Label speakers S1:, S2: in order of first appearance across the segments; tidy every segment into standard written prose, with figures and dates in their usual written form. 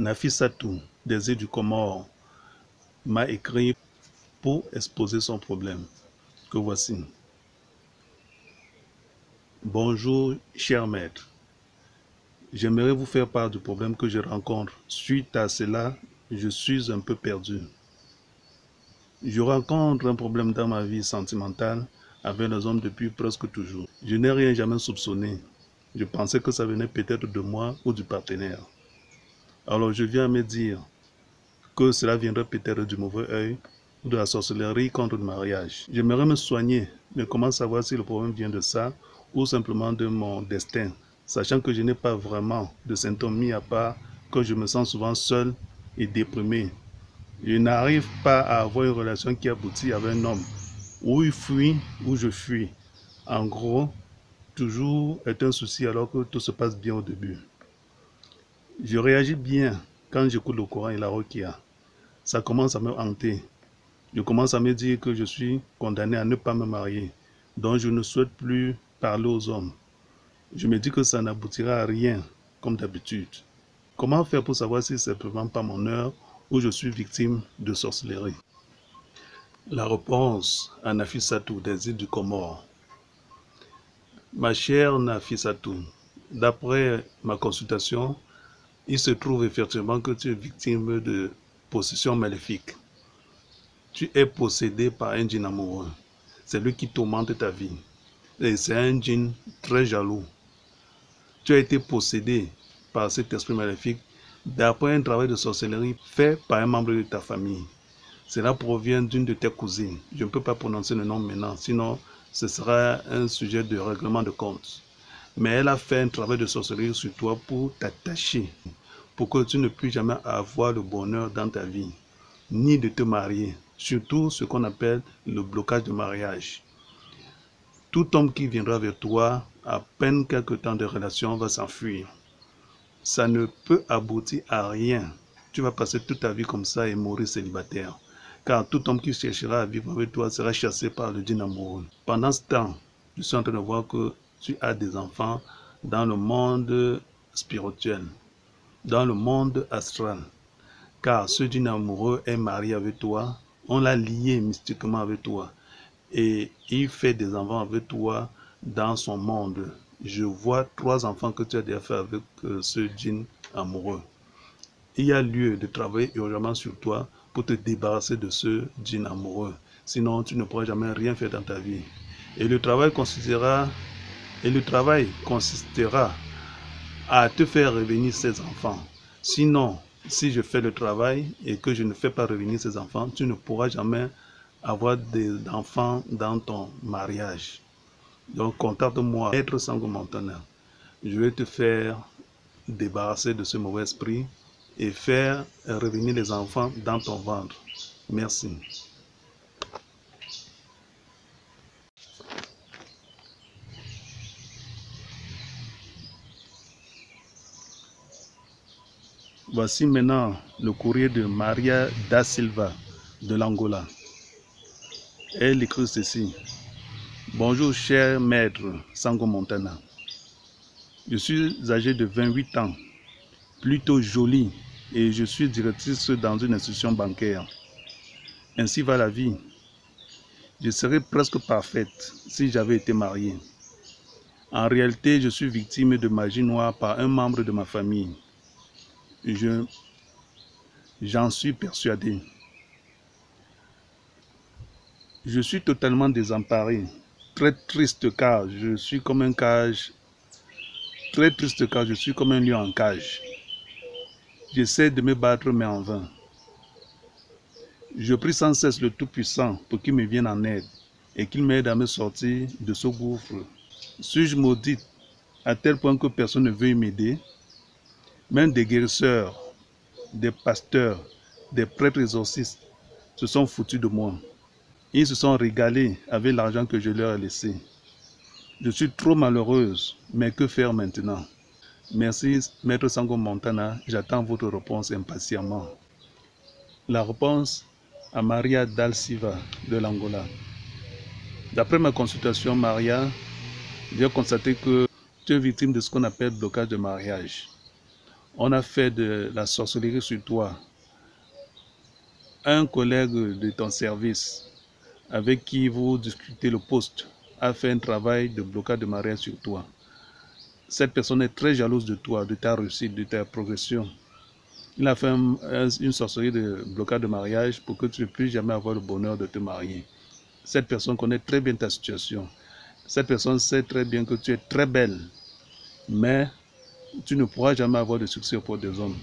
S1: Nafissatou, des îles du Comore, m'a écrit pour exposer son problème, que voici. Bonjour, cher maître. J'aimerais vous faire part du problème que je rencontre. Suite à cela, je suis un peu perdu. Je rencontre un problème dans ma vie sentimentale avec les hommes depuis presque toujours. Je n'ai rien jamais soupçonné. Je pensais que ça venait peut-être de moi ou du partenaire. Alors je viens me dire que cela viendrait peut-être du mauvais œil ou de la sorcellerie contre le mariage. J'aimerais me soigner, mais comment savoir si le problème vient de ça ou simplement de mon destin, sachant que je n'ai pas vraiment de symptômes mis à part que je me sens souvent seul et déprimé. Je n'arrive pas à avoir une relation qui aboutit avec un homme. Ou il fuit, ou je fuis. En gros, toujours est un souci alors que tout se passe bien au début. Je réagis bien quand j'écoute le Coran et la Ruqya. Ça commence à me hanter. Je commence à me dire que je suis condamné à ne pas me marier, donc je ne souhaite plus parler aux hommes. Je me dis que ça n'aboutira à rien, comme d'habitude. Comment faire pour savoir si c'est vraiment pas mon heure ou je suis victime de sorcellerie? La réponse à Nafissatou des îles du Comore. Ma chère Nafissatou, d'après ma consultation, il se trouve effectivement que tu es victime de possession maléfique. Tu es possédé par un djinn amoureux. C'est lui qui tourmente ta vie. Et c'est un djinn très jaloux. Tu as été possédé par cet esprit maléfique d'après un travail de sorcellerie fait par un membre de ta famille. Cela provient d'une de tes cousines. Je ne peux pas prononcer le nom maintenant, sinon ce sera un sujet de règlement de compte. Mais elle a fait un travail de sorcellerie sur toi pour t'attacher, pour que tu ne puisses jamais avoir le bonheur dans ta vie, ni de te marier, surtout ce qu'on appelle le blocage de mariage. Tout homme qui viendra vers toi, à peine quelques temps de relation, va s'enfuir. Ça ne peut aboutir à rien. Tu vas passer toute ta vie comme ça et mourir célibataire. Car tout homme qui cherchera à vivre avec toi sera chassé par le djinn amoureux. Pendant ce temps, je suis en train de voir que tu as des enfants dans le monde spirituel, dans le monde astral. Car ce djinn amoureux est marié avec toi, on l'a lié mystiquement avec toi. Et il fait des enfants avec toi dans son monde. Je vois 3 enfants que tu as déjà fait avec ce djinn amoureux. Il y a lieu de travailler urgemment sur toi pour te débarrasser de ce djinn amoureux. Sinon, tu ne pourras jamais rien faire dans ta vie. Et le travail consistera à te faire revenir ces enfants. Sinon, si je fais le travail et que je ne fais pas revenir ces enfants, tu ne pourras jamais avoir des enfants dans ton mariage. Donc, contacte-moi, Maître Sango Montana. Je vais te faire débarrasser de ce mauvais esprit et faire revenir les enfants dans ton ventre. Merci. Voici maintenant le courrier de Maria da Silva de l'Angola. Elle écrit ceci. Bonjour cher maître Sango Montana. Je suis âgé de 28 ans, plutôt jolie, et je suis directrice dans une institution bancaire. Ainsi va la vie. Je serais presque parfaite si j'avais été mariée. En réalité, je suis victime de magie noire par un membre de ma famille. J'en suis persuadé. Je suis totalement désemparé, très triste car je suis comme un lion en cage. J'essaie de me battre mais en vain. Je prie sans cesse le Tout-Puissant pour qu'il me vienne en aide et qu'il m'aide à me sortir de ce gouffre. Suis-je maudite à tel point que personne ne veut m'aider? Même des guérisseurs, des pasteurs, des prêtres exorcistes se sont foutus de moi. Ils se sont régalés avec l'argent que je leur ai laissé. Je suis trop malheureuse, mais que faire maintenant? Merci, Maître Sango Montana. J'attends votre réponse impatiemment. La réponse à Maria da Silva de l'Angola. D'après ma consultation, Maria, j'ai constaté que tu es victime de ce qu'on appelle blocage de mariage. On a fait de la sorcellerie sur toi. Un collègue de ton service avec qui vous discutez le poste a fait un travail de blocage de mariage sur toi. Cette personne est très jalouse de toi, de ta réussite, de ta progression. Il a fait une sorcellerie de blocage de mariage pour que tu ne puisses jamais avoir le bonheur de te marier. Cette personne connaît très bien ta situation. Cette personne sait très bien que tu es très belle, mais tu ne pourras jamais avoir de succès auprès des hommes.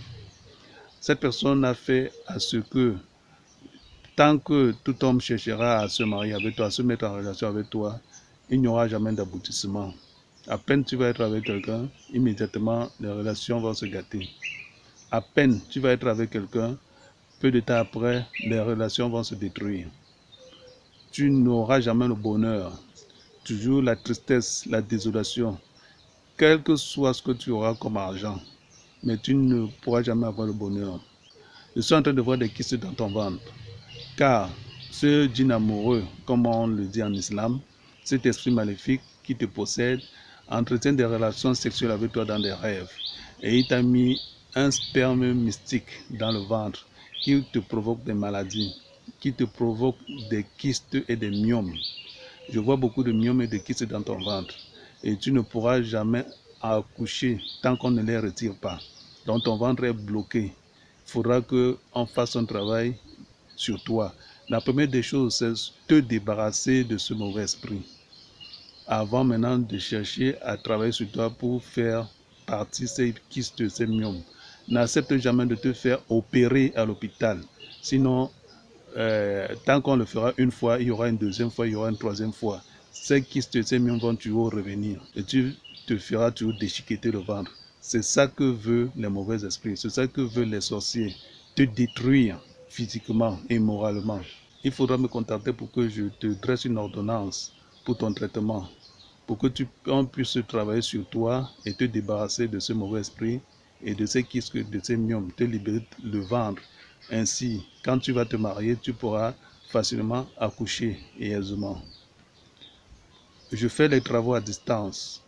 S1: Cette personne a fait à ce que, tant que tout homme cherchera à se marier avec toi, à se mettre en relation avec toi, il n'y aura jamais d'aboutissement. À peine tu vas être avec quelqu'un, immédiatement les relations vont se gâter. À peine tu vas être avec quelqu'un, peu de temps après, les relations vont se détruire. Tu n'auras jamais le bonheur, toujours la tristesse, la désolation, quel que soit ce que tu auras comme argent, mais tu ne pourras jamais avoir le bonheur. Je suis en train de voir des kystes dans ton ventre, car ce djinn amoureux, comme on le dit en islam, cet esprit maléfique qui te possède, entretient des relations sexuelles avec toi dans des rêves. Et il t'a mis un sperme mystique dans le ventre qui te provoque des maladies, qui te provoque des kystes et des myomes. Je vois beaucoup de myomes et de kystes dans ton ventre. Et tu ne pourras jamais accoucher tant qu'on ne les retire pas. Donc ton ventre est bloqué. Il faudra qu'on fasse un travail sur toi. La première des choses, c'est te débarrasser de ce mauvais esprit. Avant maintenant de chercher à travailler sur toi pour faire partir ces kystes, ces myomes. N'accepte jamais de te faire opérer à l'hôpital. Sinon, tant qu'on le fera une fois, il y aura une deuxième fois, il y aura une troisième fois. Ces kystes, ces myomes vont toujours revenir. Et tu te feras toujours déchiqueter le ventre. C'est ça que veulent les mauvais esprits. C'est ça que veulent les sorciers. Te détruire physiquement et moralement. Il faudra me contacter pour que je te dresse une ordonnance pour ton traitement, pour que on puisse travailler sur toi et te débarrasser de ce mauvais esprit et de ces kystes, de ces myomes, te libérer le ventre. Ainsi, quand tu vas te marier, tu pourras facilement accoucher et aisément. Je fais les travaux à distance.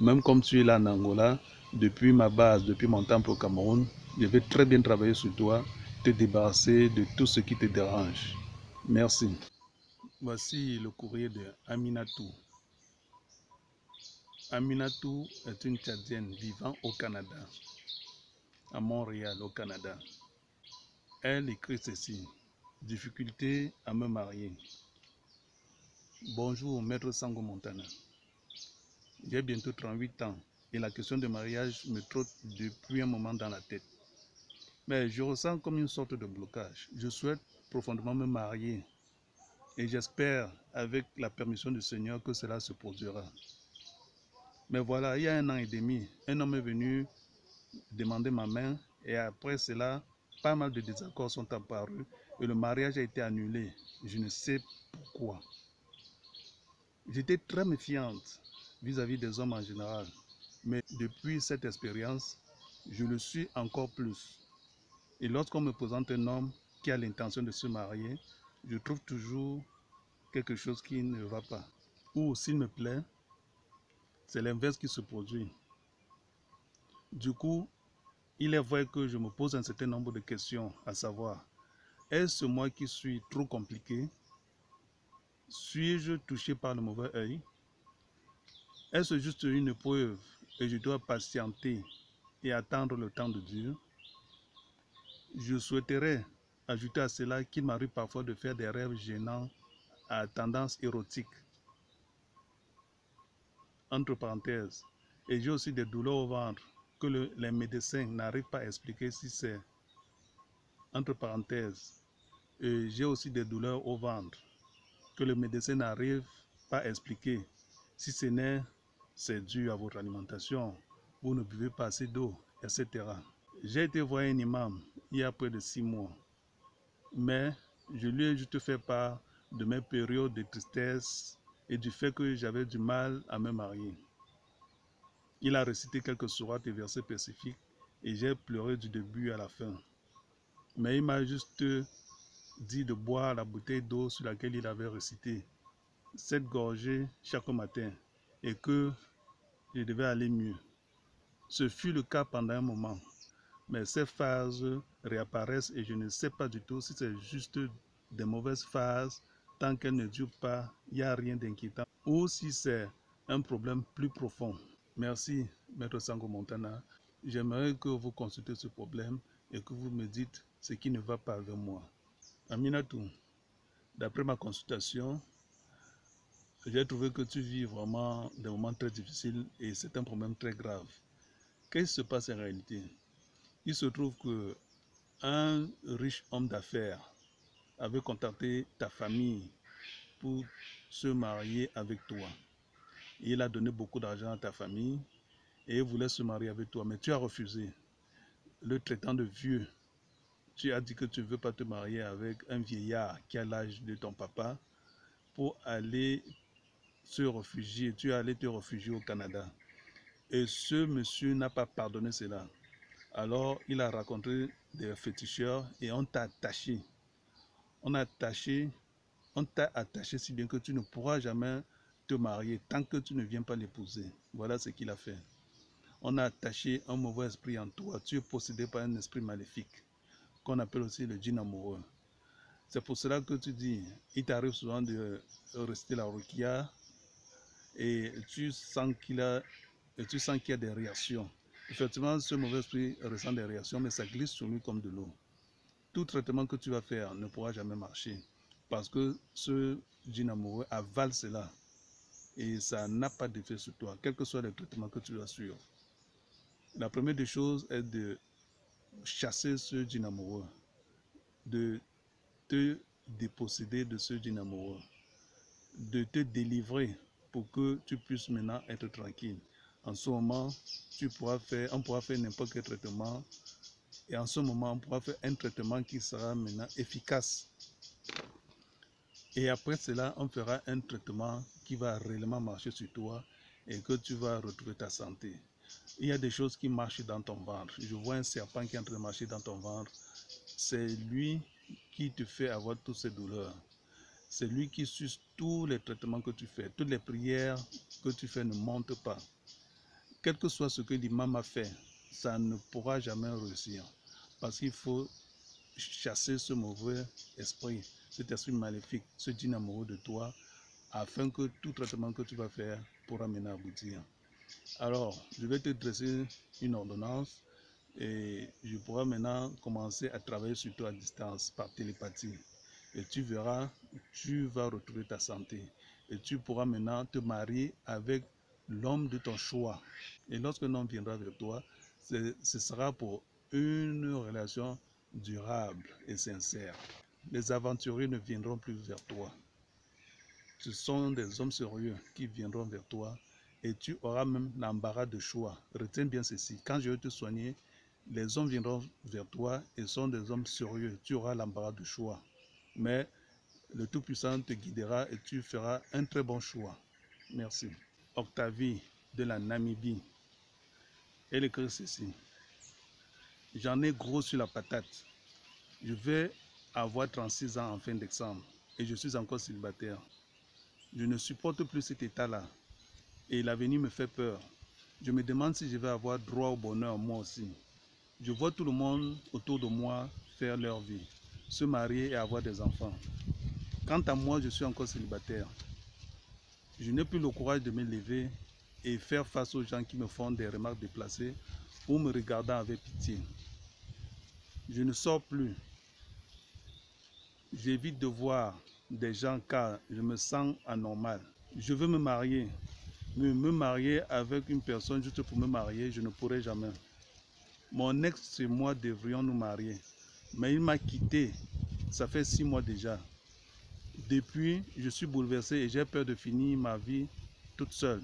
S1: Même comme tu es là en Angola, depuis ma base, depuis mon temple au Cameroun, je vais très bien travailler sur toi, te débarrasser de tout ce qui te dérange. Merci. Voici le courrier de Aminatou. Aminatou est une Tchadienne vivant au Canada, à Montréal, au Canada. Elle écrit ceci: difficulté à me marier. Bonjour, maître Sango Montana. J'ai bientôt 38 ans et la question de mariage me trotte depuis un moment dans la tête. Mais je ressens comme une sorte de blocage. Je souhaite profondément me marier et j'espère, avec la permission du Seigneur, que cela se produira. Mais voilà, il y a 1 an et demi, un homme est venu demander ma main et après cela, pas mal de désaccords sont apparus et le mariage a été annulé. Je ne sais pourquoi. J'étais très méfiante vis-à-vis des hommes en général, mais depuis cette expérience, je le suis encore plus. Et lorsqu'on me présente un homme qui a l'intention de se marier, je trouve toujours quelque chose qui ne va pas. Ou s'il me plaît, c'est l'inverse qui se produit. Du coup, il est vrai que je me pose un certain nombre de questions, à savoir, est-ce moi qui suis trop compliqué? Suis-je touché par le mauvais œil? Est-ce juste une épreuve et je dois patienter et attendre le temps de Dieu? Je souhaiterais ajouter à cela qu'il m'arrive parfois de faire des rêves gênants à tendance érotique, entre parenthèses. Et j'ai aussi des douleurs au ventre que les médecins n'arrivent pas à expliquer si c'est, entre parenthèses. Et j'ai aussi des douleurs au ventre que le médecin n'arrive pas à expliquer si ce n'est c'est dû à votre alimentation, vous ne buvez pas assez d'eau, etc. J'ai été voir un imam il y a près de 6 mois, mais je lui ai juste fait part de mes périodes de tristesse et du fait que j'avais du mal à me marier. Il a récité quelques sourates et versets spécifiques et j'ai pleuré du début à la fin. Mais il m'a juste dit de boire la bouteille d'eau sur laquelle il avait récité cette gorgée chaque matin et que je devais aller mieux. Ce fut le cas pendant un moment. Mais ces phases réapparaissent et je ne sais pas du tout si c'est juste des mauvaises phases. Tant qu'elles ne durent pas, il n'y a rien d'inquiétant. Ou si c'est un problème plus profond. Merci, Maître Sango Montana. J'aimerais que vous consultez ce problème et que vous me dites ce qui ne va pas avec moi. Aminatou, d'après ma consultation, j'ai trouvé que tu vis vraiment des moments très difficiles et c'est un problème très grave. Qu'est-ce qui se passe en réalité? Il se trouve que un riche homme d'affaires avait contacté ta famille pour se marier avec toi. Il a donné beaucoup d'argent à ta famille et il voulait se marier avec toi, mais tu as refusé. Le traitant de vieux, tu as dit que tu ne veux pas te marier avec un vieillard qui a l'âge de ton papa pour aller se réfugier. Tu es allé te réfugier au Canada. Et ce monsieur n'a pas pardonné cela. Alors, il a rencontré des féticheurs et on t'a attaché. On t'a attaché si bien que tu ne pourras jamais te marier tant que tu ne viens pas l'épouser. Voilà ce qu'il a fait. On a attaché un mauvais esprit en toi. Tu es possédé par un esprit maléfique, qu'on appelle aussi le djinn amoureux. C'est pour cela que tu dis, il t'arrive souvent de rester la rukia et tu sens qu'il y a des réactions. Effectivement, ce mauvais esprit ressent des réactions, mais ça glisse sur lui comme de l'eau. Tout traitement que tu vas faire ne pourra jamais marcher parce que ce djinn amoureux avale cela et ça n'a pas d'effet sur toi, quel que soit le traitement que tu vas suivre. La première des choses est de chasser ce djinn amoureux, de te déposséder de ce djinn amoureux, de te délivrer pour que tu puisses maintenant être tranquille. En ce moment, on pourra faire n'importe quel traitement et en ce moment, on pourra faire un traitement qui sera maintenant efficace. Et après cela, on fera un traitement qui va réellement marcher sur toi et que tu vas retrouver ta santé. Il y a des choses qui marchent dans ton ventre. Je vois un serpent qui est en train de marcher dans ton ventre. C'est lui qui te fait avoir toutes ces douleurs. C'est lui qui suce tous les traitements que tu fais. Toutes les prières que tu fais ne montent pas. Quel que soit ce que l'imam a fait, ça ne pourra jamais réussir. Parce qu'il faut chasser ce mauvais esprit, cet esprit maléfique, ce djinn amoureux de toi, afin que tout traitement que tu vas faire pourra mener à aboutir. Alors, je vais te dresser une ordonnance et je pourrai maintenant commencer à travailler sur toi à distance par télépathie. Et tu verras, tu vas retrouver ta santé. Et tu pourras maintenant te marier avec l'homme de ton choix. Et lorsque l'homme viendra vers toi, ce sera pour une relation durable et sincère. Les aventuriers ne viendront plus vers toi. Ce sont des hommes sérieux qui viendront vers toi et tu auras même l'embarras de choix. Retiens bien ceci, quand je vais te soigner, les hommes viendront vers toi et sont des hommes sérieux. Tu auras l'embarras de choix. Mais le Tout-Puissant te guidera et tu feras un très bon choix. Merci. Octavie de la Namibie. Elle écrit ceci. J'en ai gros sur la patate. Je vais avoir 36 ans en fin décembre et je suis encore célibataire. Je ne supporte plus cet état-là et l'avenir me fait peur. Je me demande si je vais avoir droit au bonheur moi aussi. Je vois tout le monde autour de moi faire leur vie, se marier et avoir des enfants. Quant à moi, je suis encore célibataire. Je n'ai plus le courage de me lever et faire face aux gens qui me font des remarques déplacées ou me regardant avec pitié. Je ne sors plus. J'évite de voir des gens car je me sens anormal. Je veux me marier. Mais me marier avec une personne juste pour me marier, je ne pourrai jamais. Mon ex et moi devrions nous marier. Mais il m'a quitté. Ça fait 6 mois déjà. Depuis, je suis bouleversé et j'ai peur de finir ma vie toute seule.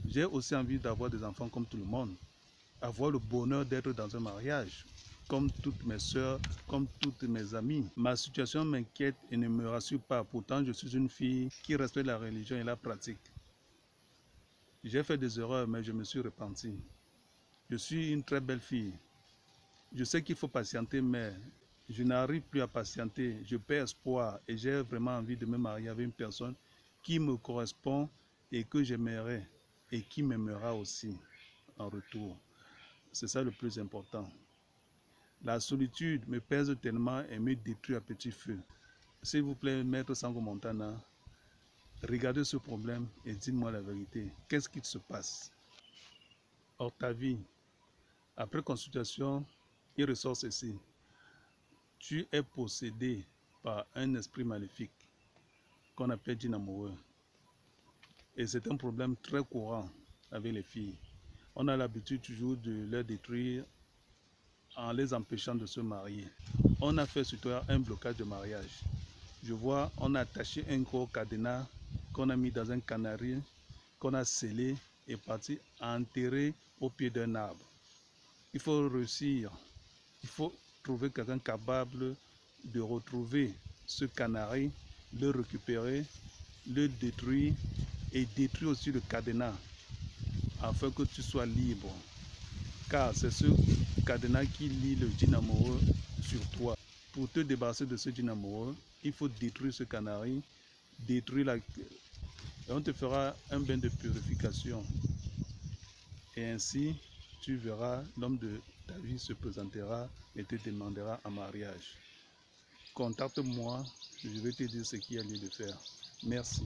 S1: J'ai aussi envie d'avoir des enfants comme tout le monde. Avoir le bonheur d'être dans un mariage, comme toutes mes soeurs, comme toutes mes amies. Ma situation m'inquiète et ne me rassure pas. Pourtant, je suis une fille qui respecte la religion et la pratique. J'ai fait des erreurs, mais je me suis repenti. Je suis une très belle fille. Je sais qu'il faut patienter, mais je n'arrive plus à patienter. Je perds espoir et j'ai vraiment envie de me marier avec une personne qui me correspond et que j'aimerais et qui m'aimera aussi en retour. C'est ça le plus important. La solitude me pèse tellement et me détruit à petit feu. S'il vous plaît, Maître Sango Montana, regardez ce problème et dites-moi la vérité. Qu'est-ce qui se passe? Or, ta vie, après consultation, il ressort ceci. Tu es possédé par un esprit maléfique qu'on appelle djinn amoureux. Et c'est un problème très courant avec les filles. On a l'habitude toujours de les détruire en les empêchant de se marier. On a fait sur toi un blocage de mariage. Je vois, on a attaché un gros cadenas qu'on a mis dans un canari, qu'on a scellé et parti enterrer au pied d'un arbre. Il faut réussir, il faut trouver quelqu'un capable de retrouver ce canari, le récupérer, le détruire et détruire aussi le cadenas afin que tu sois libre. Car c'est ce cadenas qui lie le djinn amoureux sur toi. Pour te débarrasser de ce djinn amoureux, il faut détruire ce canari, détruire la... Et on te fera un bain de purification. Et ainsi, tu verras, l'homme de ta vie se présentera et te demandera en mariage. Contacte-moi, je vais te dire ce qu'il y a lieu de faire. Merci.